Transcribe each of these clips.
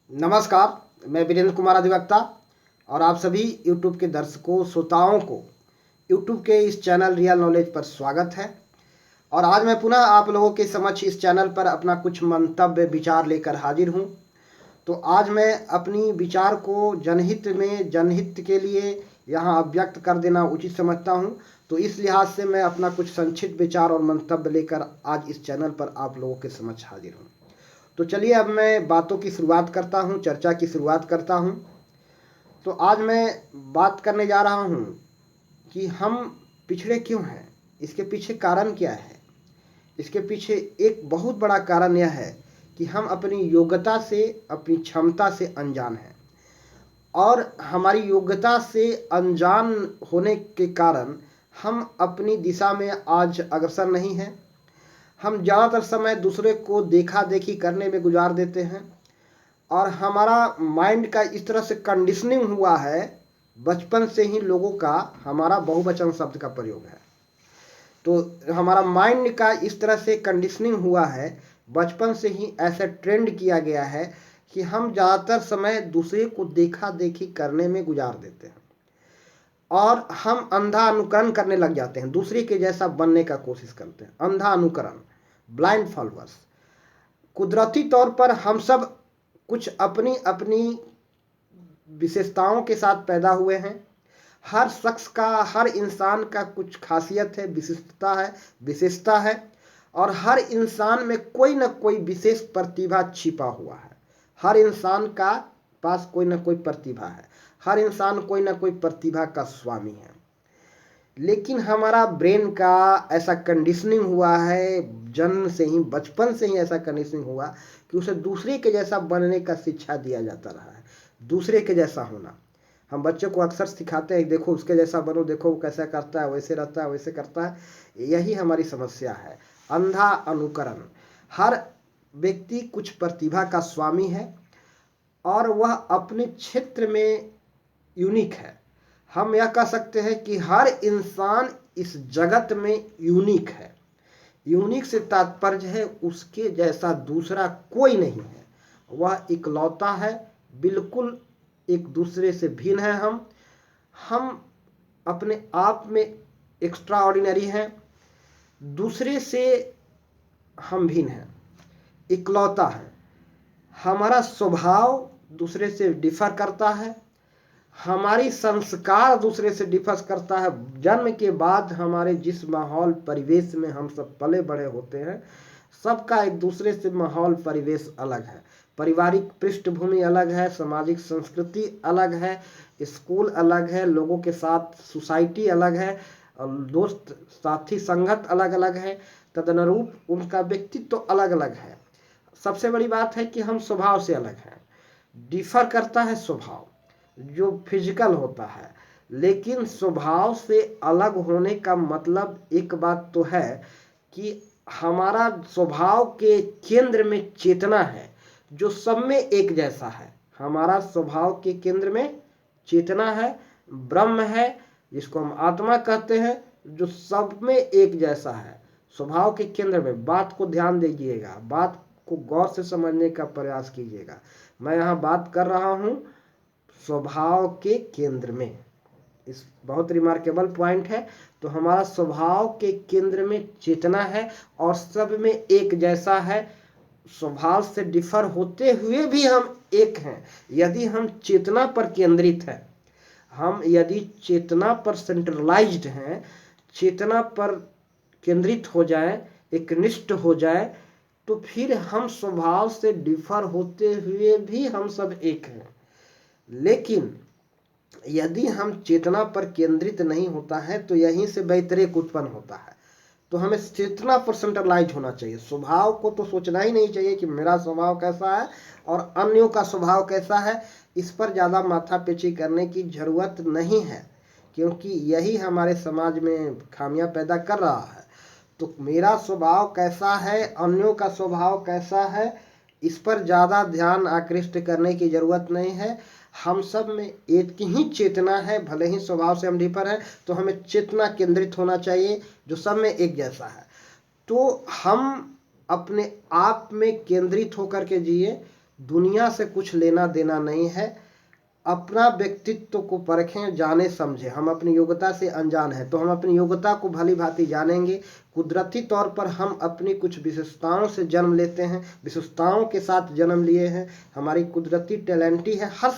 नमस्कार, मैं वीरेंद्र कुमार अधिवक्ता और आप सभी YouTube के दर्शकों श्रोताओं को YouTube के इस चैनल रियल नॉलेज पर स्वागत है। और आज मैं पुनः आप लोगों के समक्ष इस चैनल पर अपना कुछ मंतव्य विचार लेकर हाजिर हूं। तो आज मैं अपनी विचार को जनहित के लिए यहाँ अभिव्यक्त कर देना उचित समझता हूं। तो इस लिहाज से मैं अपना कुछ संक्षिप्त विचार और मंतव्य लेकर आज इस चैनल पर आप लोगों के समक्ष हाजिर हूँ। तो चलिए अब मैं बातों की शुरुआत करता हूँ, चर्चा की शुरुआत करता हूँ। तो आज मैं बात करने जा रहा हूँ कि हम पिछड़े क्यों हैं, इसके पीछे कारण क्या है। इसके पीछे एक बहुत बड़ा कारण यह है कि हम अपनी योग्यता से, अपनी क्षमता से अनजान हैं। और हमारी योग्यता से अनजान होने के कारण हम अपनी दिशा में आज अग्रसर नहीं हैं। हम ज़्यादातर समय दूसरे को देखा देखी करने में गुजार देते हैं और हमारा माइंड का इस तरह से कंडीशनिंग हुआ है, बचपन से ही लोगों का हमारा बहुवचन शब्द का प्रयोग है। तो हमारा माइंड का इस तरह से कंडीशनिंग हुआ है, बचपन से ही ऐसा ट्रेंड किया गया है कि हम ज़्यादातर समय दूसरे को देखा देखी करने में गुजार देते हैं और हम अंधा अनुकरण करने लग जाते हैं, दूसरे के जैसा बनने का कोशिश करते हैं। अंधा अनुकरण, ब्लाइंड फॉलोअर्स। कुदरती तौर पर हम सब कुछ अपनी अपनी विशेषताओं के साथ पैदा हुए हैं। हर शख्स का, हर इंसान का कुछ खासियत है, विशेषता है और हर इंसान में कोई ना कोई विशेष प्रतिभा छिपा हुआ है। हर इंसान का पास कोई ना कोई प्रतिभा है, हर इंसान कोई ना कोई प्रतिभा का स्वामी है। लेकिन हमारा ब्रेन का ऐसा कंडीशनिंग हुआ है, जन्म से ही, बचपन से ही ऐसा कंडीशनिंग हुआ कि उसे दूसरे के जैसा बनने का शिक्षा दिया जाता रहा है। दूसरे के जैसा होना, हम बच्चों को अक्सर सिखाते हैं, देखो उसके जैसा बनो, देखो वो कैसा करता है, वैसे रहता है, वैसे करता है। यही हमारी समस्या है, अंधा अनुकरण। हर व्यक्ति कुछ प्रतिभा का स्वामी है और वह अपने क्षेत्र में यूनिक है। हम यह कह सकते हैं कि हर इंसान इस जगत में यूनिक है। यूनिक से तात्पर्य है उसके जैसा दूसरा कोई नहीं है, वह इकलौता है, बिल्कुल एक दूसरे से भिन्न है। हम अपने आप में एक्स्ट्रा ऑर्डिनरी हैं, दूसरे से हम भिन्न हैं, इकलौता है। हमारा स्वभाव दूसरे से डिफर करता है, हमारी संस्कार दूसरे से डिफर करता है। जन्म के बाद हमारे जिस माहौल परिवेश में हम सब पले बड़े होते हैं, सबका एक दूसरे से माहौल परिवेश अलग है। पारिवारिक पृष्ठभूमि अलग है, सामाजिक संस्कृति अलग है, स्कूल अलग है, लोगों के साथ सोसाइटी अलग है, दोस्त साथी संगत अलग अलग है, तदनुरूप उनका व्यक्तित्व अलग अलग है। सबसे बड़ी बात है कि हम स्वभाव से अलग हैं। डिफर करता है स्वभाव जो फिजिकल होता है, लेकिन स्वभाव से अलग होने का मतलब एक बात तो है कि हमारा स्वभाव के केंद्र में चेतना है जो सब में एक जैसा है। हमारा स्वभाव के केंद्र में चेतना है, ब्रह्म है, जिसको हम आत्मा कहते हैं, जो सब में एक जैसा है। स्वभाव के केंद्र में, बात को ध्यान दीजिएगा, बात को गौर से समझने का प्रयास कीजिएगा। मैं यहाँ बात कर रहा हूँ स्वभाव के केंद्र में। इस बहुत रिमार्केबल पॉइंट है। तो हमारा स्वभाव के केंद्र में चेतना है और सब में एक जैसा है। स्वभाव से डिफर होते हुए भी हम एक हैं। यदि हम चेतना पर केंद्रित हैं, हम यदि चेतना पर सेंट्रलाइज्ड हैं, चेतना पर केंद्रित हो जाए, एकनिष्ठ हो जाए, तो फिर हम स्वभाव से डिफर होते हुए भी हम सब एक हैं। लेकिन यदि हम चेतना पर केंद्रित नहीं होता है तो यहीं से वैतरेक उत्पन्न होता है। तो हमें चेतना पर सेंट्रलाइज होना चाहिए। स्वभाव को तो सोचना ही नहीं चाहिए कि मेरा स्वभाव कैसा है और अन्यों का स्वभाव कैसा है। इस पर ज़्यादा माथापेची करने की जरूरत नहीं है, क्योंकि यही हमारे समाज में खामियां पैदा कर रहा है। तो मेरा स्वभाव कैसा है, अन्यों का स्वभाव कैसा है, इस पर ज़्यादा ध्यान आकृष्ट करने की जरूरत नहीं है। हम सब में एक ही चेतना है, भले ही स्वभाव से हम डिफर हैं, तो हमें चेतना केंद्रित होना चाहिए जो सब में एक जैसा है। तो हम अपने आप में केंद्रित होकर के जिए, दुनिया से कुछ लेना देना नहीं है। अपना व्यक्तित्व को परखें, जाने समझें। हम अपनी योग्यता से अनजान हैं तो हम अपनी योग्यता को भली भांति जानेंगे। कुदरती तौर पर हम अपनी कुछ विशेषताओं से जन्म लेते हैं, विशेषताओं के साथ जन्म लिए हैं। हमारी कुदरती टैलेंट ही है हर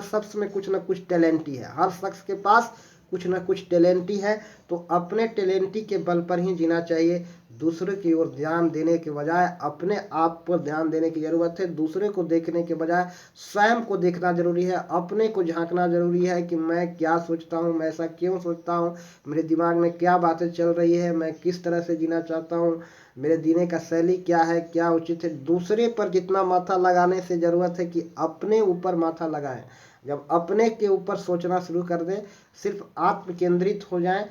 शख्स में कुछ ना कुछ टैलेंट ही है। हर शख्स के पास कुछ ना कुछ टैलेंट ही है। तो अपने टैलेंट के बल पर ही जीना चाहिए। दूसरे की ओर ध्यान देने के बजाय अपने आप पर ध्यान देने की ज़रूरत है। दूसरे को देखने के बजाय स्वयं को देखना जरूरी है, अपने को झांकना जरूरी है कि मैं क्या सोचता हूँ, मैं ऐसा क्यों सोचता हूँ, मेरे दिमाग में क्या बातें चल रही है, मैं किस तरह से जीना चाहता हूँ, मेरे जीने का शैली क्या है, क्या उचित है। दूसरे पर जितना माथा लगाने से ज़रूरत है कि अपने ऊपर माथा लगाएं। जब अपने के ऊपर सोचना शुरू कर दें, सिर्फ आत्म केंद्रित हो जाएं,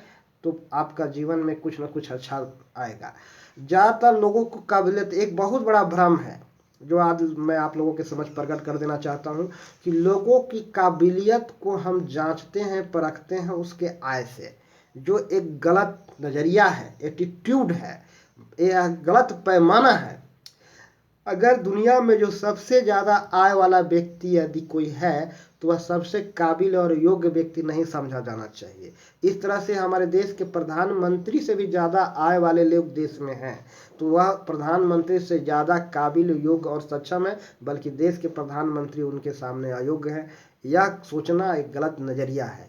तो आपका जीवन में कुछ ना कुछ अच्छा आएगा। ज़्यादातर लोगों को काबिलियत, एक बहुत बड़ा भ्रम है जो आज मैं आप लोगों के समझ प्रकट कर देना चाहता हूं कि लोगों की काबिलियत को हम जांचते हैं, परखते हैं उसके आय से, जो एक गलत नज़रिया है, एटीट्यूड है, यह गलत पैमाना है। अगर दुनिया में जो सबसे ज़्यादा आय वाला व्यक्ति यदि कोई है तो वह सबसे काबिल और योग्य व्यक्ति नहीं समझा जाना चाहिए। इस तरह से हमारे देश के प्रधानमंत्री से भी ज़्यादा आय वाले लोग देश में हैं, तो वह प्रधानमंत्री से ज़्यादा काबिल, योग्य और सक्षम है, बल्कि देश के प्रधानमंत्री उनके सामने अयोग्य हैं। यह सोचना एक गलत नज़रिया है।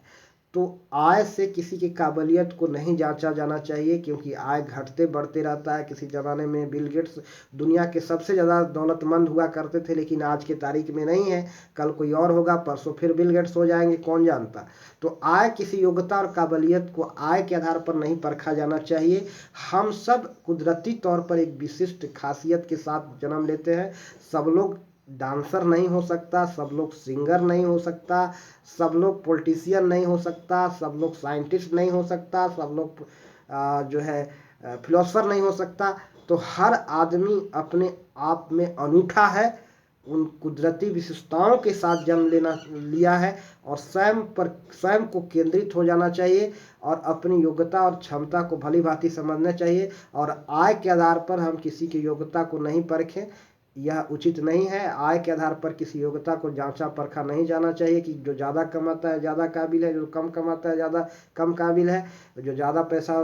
तो आय से किसी की काबिलियत को नहीं जांचा जाना चाहिए, क्योंकि आय घटते बढ़ते रहता है। किसी ज़माने में बिल गेट्स दुनिया के सबसे ज़्यादा दौलतमंद हुआ करते थे, लेकिन आज के तारीख में नहीं है। कल कोई और होगा, परसों फिर बिल गेट्स हो जाएंगे, कौन जानता। तो आय, किसी योग्यता और काबिलियत को आय के आधार पर नहीं परखा जाना चाहिए। हम सब कुदरती तौर पर एक विशिष्ट खासियत के साथ जन्म लेते हैं। सब लोग डांसर नहीं हो सकता, सब लोग सिंगर नहीं हो सकता, सब लोग पॉलिटिशियन नहीं हो सकता, सब लोग साइंटिस्ट नहीं हो सकता, सब लोग जो है फिलोसफर नहीं हो सकता। तो हर आदमी अपने आप में अनूठा है, उन कुदरती विशेषताओं के साथ जन्म लिया है, और स्वयं को केंद्रित हो जाना चाहिए और अपनी योग्यता और क्षमता को भली भांति समझना चाहिए। और आय के आधार पर हम किसी की योग्यता को नहीं परखें, यह उचित नहीं है। आय के आधार पर किसी योग्यता को जांचा परखा नहीं जाना चाहिए कि जो ज़्यादा कमाता है ज़्यादा काबिल है, जो कम कमाता है ज़्यादा कम काबिल है, जो ज़्यादा पैसा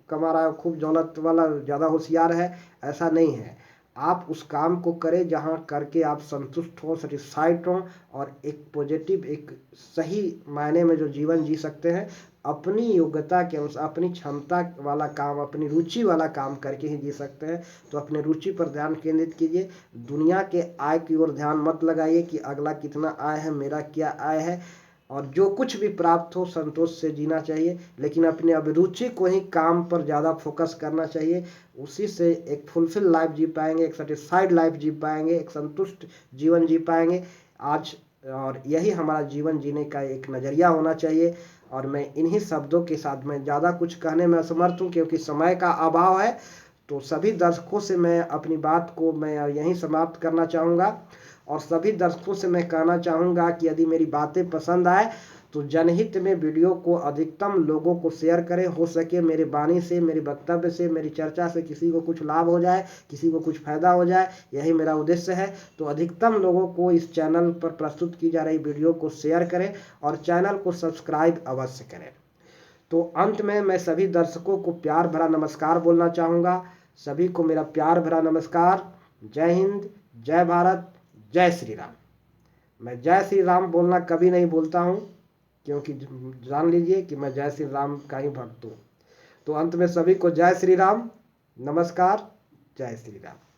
कमा रहा है खूब दौलत वाला ज़्यादा होशियार है। ऐसा नहीं है। आप उस काम को करें जहां करके आप संतुष्ट हो, सेटिस्फाइड हो, और एक पॉजिटिव, एक सही मायने में जो जीवन जी सकते हैं। अपनी योग्यता के अनुसार, अपनी क्षमता वाला काम, अपनी रुचि वाला काम करके ही जी सकते हैं। तो अपने रुचि पर ध्यान केंद्रित कीजिए। दुनिया के आय की ओर ध्यान मत लगाइए कि अगला कितना आय है, मेरा क्या आय है। और जो कुछ भी प्राप्त हो संतोष से जीना चाहिए, लेकिन अपनी अभिरुचि को ही काम पर ज़्यादा फोकस करना चाहिए। उसी से एक फुलफिल लाइफ जी पाएंगे, एक सेटिस्फाइड लाइफ जी पाएंगे, एक संतुष्ट जीवन जी पाएंगे आज। और यही हमारा जीवन जीने का एक नज़रिया होना चाहिए। और मैं इन्हीं शब्दों के साथ, मैं ज़्यादा कुछ कहने में असमर्थ हूँ क्योंकि समय का अभाव है। तो सभी दर्शकों से मैं अपनी बात को मैं यहीं समाप्त करना चाहूँगा, और सभी दर्शकों से मैं कहना चाहूँगा कि यदि मेरी बातें पसंद आए तो जनहित में वीडियो को अधिकतम लोगों को शेयर करें। हो सके मेरे वाणी से, मेरे वक्तव्य से, मेरी चर्चा से किसी को कुछ लाभ हो जाए, किसी को कुछ फायदा हो जाए, यही मेरा उद्देश्य है। तो अधिकतम लोगों को इस चैनल पर प्रस्तुत की जा रही वीडियो को शेयर करें और चैनल को सब्सक्राइब अवश्य करें। तो अंत में मैं सभी दर्शकों को प्यार भरा नमस्कार बोलना चाहूँगा। सभी को मेरा प्यार भरा नमस्कार। जय हिंद, जय भारत, जय श्री राम। मैं जय श्री राम बोलना कभी नहीं बोलता हूँ, क्योंकि जान लीजिए कि मैं जय श्री राम का ही भक्त हूँ। तो अंत में सभी को जय श्री राम, नमस्कार, जय श्री राम।